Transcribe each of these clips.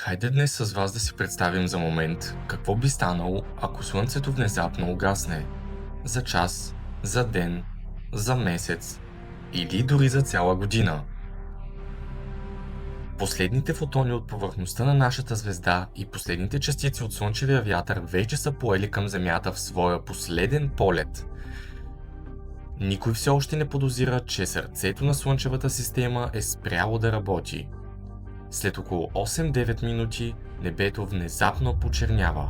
Хайде днес с вас да си представим за момент какво би станало, ако Слънцето внезапно угасне. За час, за ден, за месец или дори за цяла година. Последните фотони от повърхността на нашата звезда и последните частици от слънчевия вятър вече са поели към Земята в своя последен полет. Никой все още не подозира, че сърцето на Слънчевата система е спряло да работи. След около 8-9 минути небето внезапно почернява.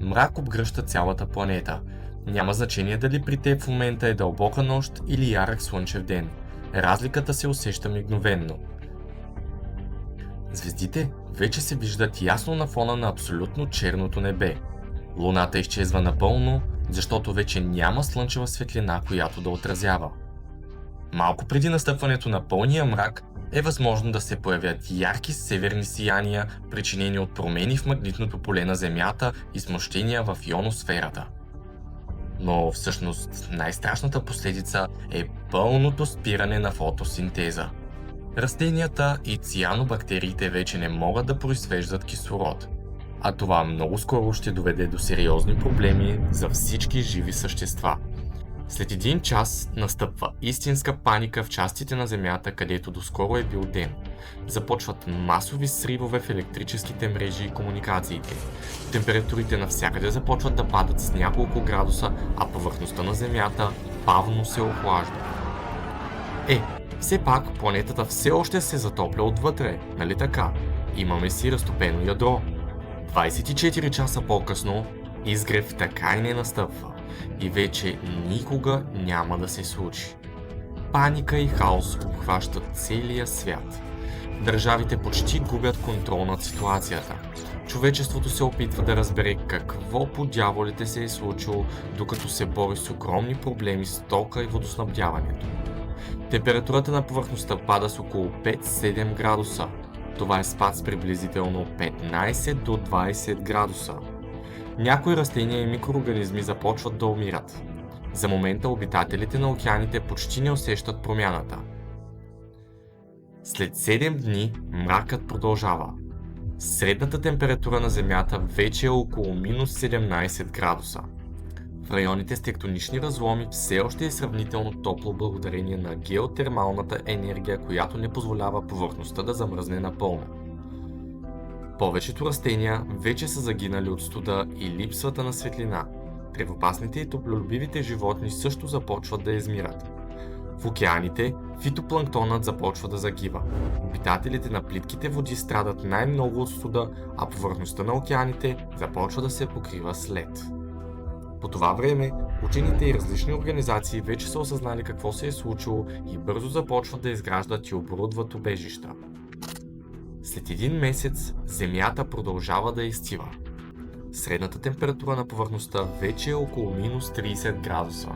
Мрак обгръща цялата планета. Няма значение дали при теб в момента е дълбока нощ или ярък слънчев ден. Разликата се усеща мигновенно. Звездите вече се виждат ясно на фона на абсолютно черното небе. Луната изчезва напълно, защото вече няма слънчева светлина, която да отразява. Малко преди настъпването на пълния мрак е възможно да се появят ярки северни сияния, причинени от промени в магнитното поле на Земята и смущения в ионосферата. Но всъщност най-страшната последица е пълното спиране на фотосинтеза. Растенията и цианобактериите вече не могат да произвеждат кислород, а това много скоро ще доведе до сериозни проблеми за всички живи същества. След един час настъпва истинска паника в частите на Земята, където доскоро е бил ден. Започват масови сривове в електрическите мрежи и комуникациите. Температурите навсякъде започват да падат с няколко градуса, а повърхността на Земята бавно се охлажда. Все пак планетата все още се затопля отвътре, нали така? Имаме си разтопено ядро. 24 часа по-късно изгрев така и не настъпва. И вече никога няма да се случи. Паника и хаос обхващат целия свят. Държавите почти губят контрол над ситуацията. Човечеството се опитва да разбере какво по дяволите се е случило, докато се бори с огромни проблеми с тока и водоснабдяването. Температурата на повърхността пада с около 5-7 градуса. Това е спад с приблизително 15 до 20 градуса. Някои растения и микроорганизми започват да умират. За момента обитателите на океаните почти не усещат промяната. След 7 дни мракът продължава. Средната температура на Земята вече е около минус 17 градуса. В районите с тектонични разломи все още е сравнително топло благодарение на геотермалната енергия, която не позволява повърхността да замръзне напълно. Повечето растения вече са загинали от студа и липсвата на светлина. Тревопасните и топлолюбивите животни също започват да измират. В океаните фитопланктонът започва да загива. Обитателите на плитките води страдат най-много от студа, а повърхността на океаните започва да се покрива с лед. По това време, учените и различни организации вече са осъзнали какво се е случило и бързо започват да изграждат и оборудват убежища. След един месец Земята продължава да изцива. Средната температура на повърхността вече е около минус 30 градуса.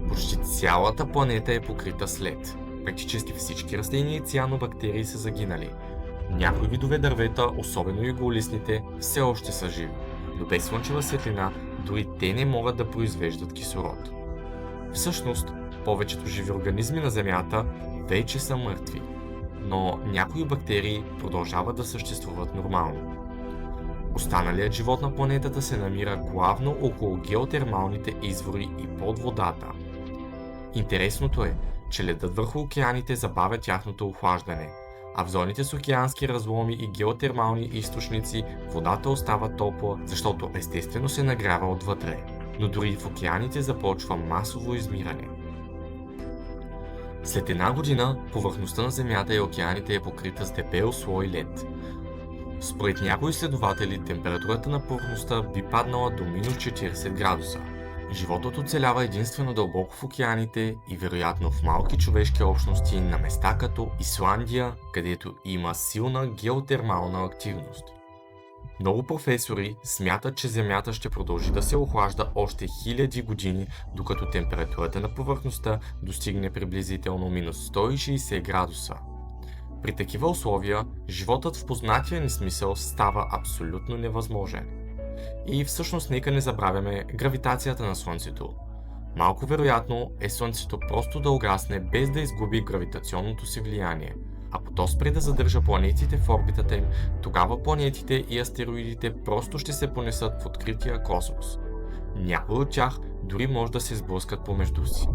Почти цялата планета е покрита с лед. Практически всички растения и цианобактерии са загинали. Някои видове дървета, особено иголистните, все още са живи, но без слънчева светлина дори те не могат да произвеждат кислород. Всъщност, повечето живи организми на Земята вече са мъртви, но някои бактерии продължават да съществуват нормално. Останалият живот на планетата се намира главно около геотермалните извори и под водата. Интересното е, че ледът върху океаните забавя тяхното охлаждане, а в зоните с океански разломи и геотермални източници водата остава топла, защото естествено се нагрява отвътре, но дори в океаните започва масово измиране. След една година повърхността на Земята и океаните е покрита с дебел слой лед. Според някои изследователи температурата на повърхността би паднала до минус 40 градуса. Животът оцелява единствено дълбоко в океаните и вероятно в малки човешки общности на места като Исландия, където има силна геотермална активност. Много професори смятат, че Земята ще продължи да се охлажда още хиляди години, докато температурата на повърхността достигне приблизително минус 160 градуса. При такива условия, животът в познатия ни смисъл става абсолютно невъзможен. И всъщност нека не забравяме гравитацията на Слънцето. Малко вероятно е Слънцето просто да угасне без да изгуби гравитационното си влияние, Ако то спре да задържа планетите в орбитата им, тогава планетите и астероидите просто ще се понесат в открития космос. Някои от тях дори може да се сблъскат помежду си.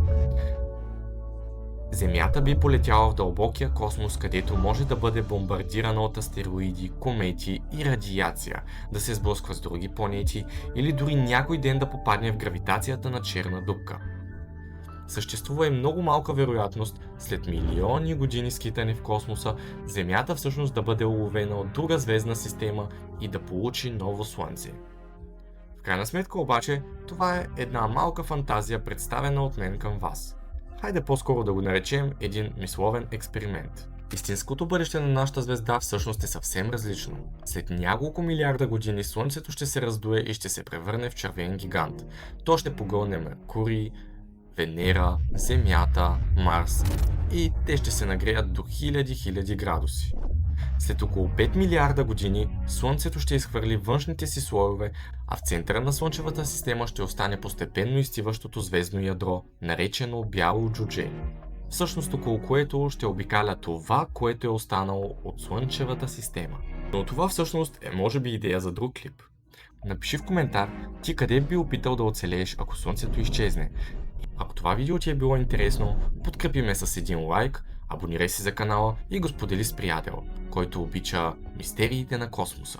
Земята би полетяла в дълбокия космос, където може да бъде бомбардирана от астероиди, комети и радиация, да се сблъсква с други планети или дори някой ден да попадне в гравитацията на черна дупка. Съществува и много малка вероятност след милиони години скитане в космоса, Земята всъщност да бъде уловена от друга звездна система и да получи ново Слънце. В крайна сметка обаче, това е една малка фантазия, представена от мен към вас. Хайде по-скоро да го наречем един мисловен експеримент. Истинското бъдеще на нашата звезда всъщност е съвсем различно. След няколко милиарда години Слънцето ще се раздуе и ще се превърне в червен гигант. То ще погълне Меркурий, Венера, Земята, Марс и те ще се нагреят до хиляди градуси. След около 5 милиарда години Слънцето ще изхвърли външните си слоеве, а в центъра на Слънчевата система ще остане постепенно изтиващото звездно ядро, наречено бяло джудже. Всъщност около което ще обикаля това, което е останало от Слънчевата система. Но това всъщност е може би идея за друг клип. Напиши в коментар ти къде би опитал да оцелееш, ако Слънцето изчезне. Ако това видео ти е било интересно, подкрепи ме с един лайк, абонирай се за канала и го сподели с приятел, който обича мистериите на космоса.